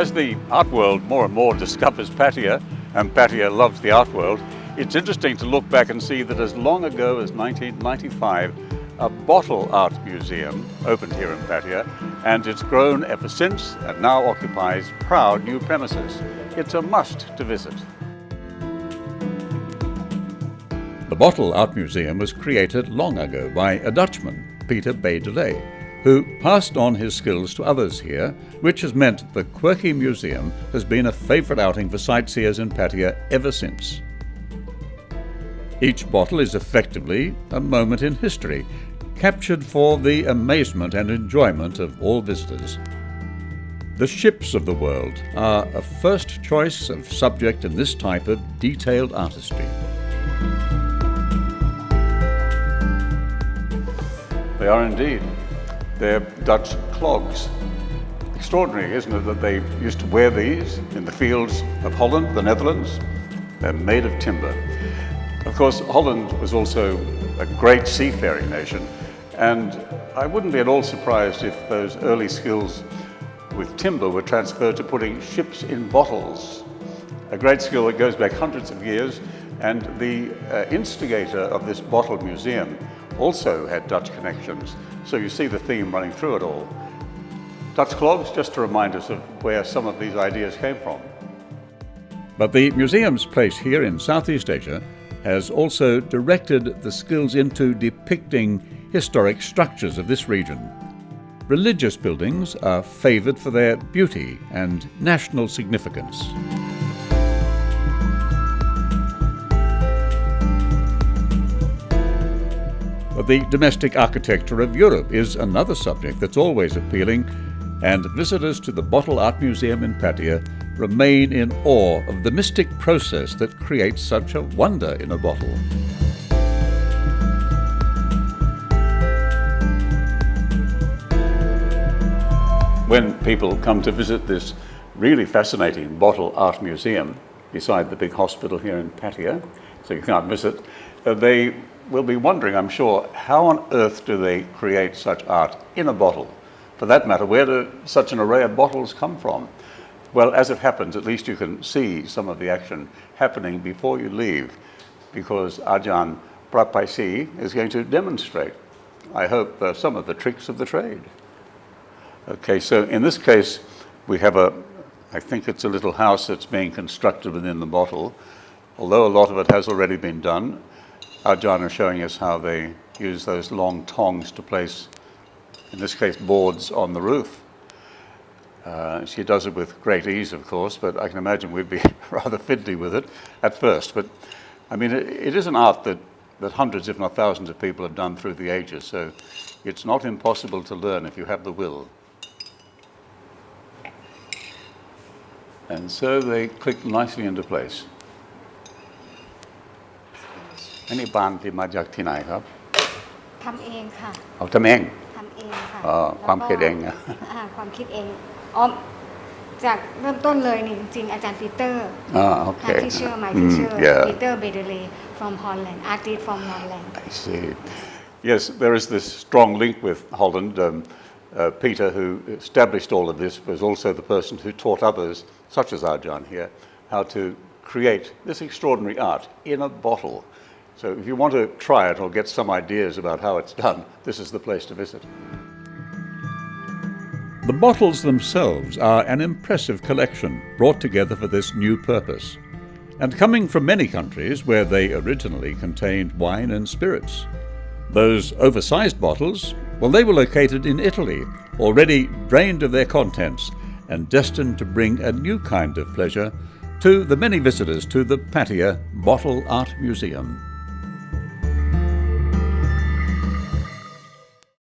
As the art world more and more discovers Pattaya, and Pattaya loves the art world, it's interesting to look back and see that as long ago as 1995, a bottle art museum opened here in Pattaya, and it's grown ever since and now occupies proud new premises. It's a must to visit. The Bottle Art Museum was created long ago by a Dutchman, Peter Bay-Delay, who passed on his skills to others here, which has meant the quirky museum has been a favourite outing for sightseers in Pattaya ever since. Each bottle is effectively a moment in history, captured for the amazement and enjoyment of all visitors. The ships of the world are a first choice of subject in this type of detailed artistry. They are indeed. They're Dutch clogs. Extraordinary, isn't it, that they used to wear these in the fields of Holland, the Netherlands. They're made of timber. Of course, Holland was also a great seafaring nation, and I wouldn't be at all surprised if those early skills with timber were transferred to putting ships in bottles. A great skill that goes back hundreds of years, and the instigator of this bottle museum also had Dutch connections. So you see the theme running through it all. Dutch clogs, just to remind us of where some of these ideas came from. But the museum's place here in Southeast Asia has also directed the skills into depicting historic structures of this region. Religious buildings are favoured for their beauty and national significance. The domestic architecture of Europe is another subject that's always appealing, and visitors to the Bottle Art Museum in Pattaya remain in awe of the mystic process that creates such a wonder in a bottle. When people come to visit this really fascinating Bottle Art Museum beside the big hospital here in Pattaya, so you can't miss it, they will be wondering, I'm sure, how on earth do they create such art in a bottle? For that matter, where do such an array of bottles come from? Well, as it happens, at least you can see some of the action happening before you leave, because Ajahn Prapaisi is going to demonstrate, I hope, some of the tricks of the trade. Okay, so in this case, we have I think it's a little house that's being constructed within the bottle. Although a lot of it has already been done, Ajahn is showing us how they use those long tongs to place, in this case, boards on the roof. She does it with great ease, of course, but I can imagine we'd be rather fiddly with it at first. But I mean, it is an art that hundreds, if not thousands, of people have done through the ages, so it's not impossible to learn if you have the will. And so they click nicely into place. อันนี้บานที่มาจากที่ไหนครับทำเองค่ะเอาทำเองค่ะความคิดเองความคิดเองจากเริ่มต้นเลยนี่จริงๆอาจารย์ปีเตอร์teacher my teacher Peter Bay-Delay from Holland artist from Holland I see yes there is this strong link with Holland Peter who established all of this was also the person who taught others such as Ajahn here how to create this extraordinary art in a bottle. So if you want to try it or get some ideas about how it's done, this is the place to visit. The bottles themselves are an impressive collection brought together for this new purpose, and coming from many countries where they originally contained wine and spirits. Those oversized bottles, well, they were located in Italy, already drained of their contents and destined to bring a new kind of pleasure to the many visitors to the Pattaya Bottle Art Museum.